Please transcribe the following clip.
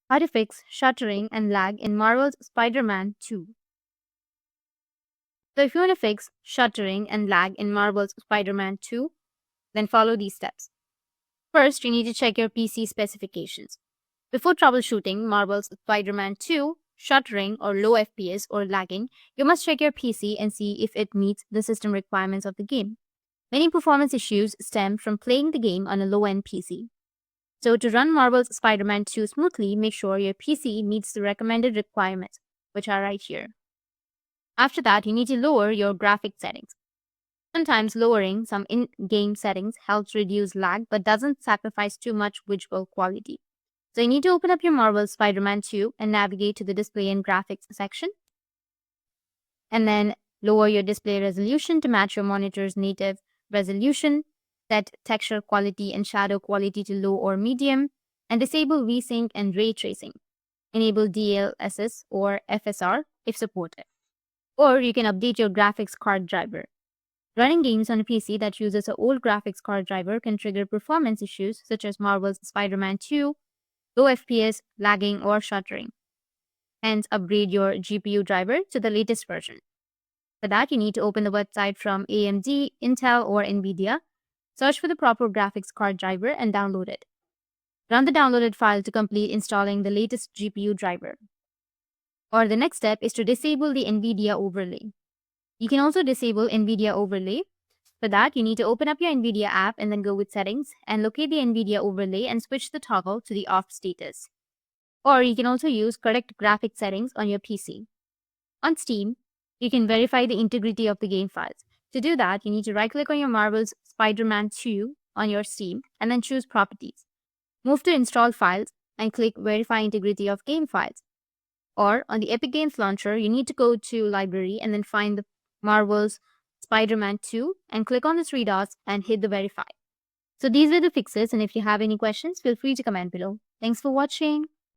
How to fix shuttering and lag in Marvel's Spider-Man 2. So if you want to fix shuttering and lag in Marvel's Spider-Man 2, then follow these steps. First, you need to check your PC specifications. Before troubleshooting Marvel's Spider-Man 2, shuttering or low FPS or lagging, you must check your PC and see if it meets the system requirements of the game. Many performance issues stem from playing the game on a low-end PC. So to run Marvel's Spider-Man 2 smoothly, make sure your PC meets the recommended requirements, which are right here. After that, you need to lower your graphics settings. Sometimes lowering some in-game settings helps reduce lag but doesn't sacrifice too much visual quality. So you need to open up your Marvel's Spider-Man 2 and navigate to the display and graphics section. And then lower your display resolution to match your monitor's native resolution. Set texture quality and shadow quality to low or medium, and disable vsync and ray tracing. Enable DLSS or FSR if supported. Or you can update your graphics card driver. Running games on a PC that uses an old graphics card driver can trigger performance issues such as Marvel's Spider-Man 2, low FPS, lagging, or shuttering. Hence, upgrade your GPU driver to the latest version. For that, you need to open the website from AMD, Intel, or Nvidia. Search for the proper graphics card driver and download it. Run the downloaded file to complete installing the latest GPU driver. Or the next step is to disable the Nvidia overlay. You can also disable Nvidia overlay. For that, you need to open up your Nvidia app and then go with settings and locate the Nvidia overlay and switch the toggle to the off status. Or you can also use correct graphics settings on your PC. On Steam, you can verify the integrity of the game files. To do that, you need to right-click on your Marvel's Spider-Man 2 on your Steam and then choose Properties. Move to Install Files and click Verify Integrity of Game Files. Or on the Epic Games Launcher, you need to go to Library and then find the Marvel's Spider-Man 2 and click on the three dots and hit the Verify. So these are the fixes, and if you have any questions, feel free to comment below. Thanks for watching.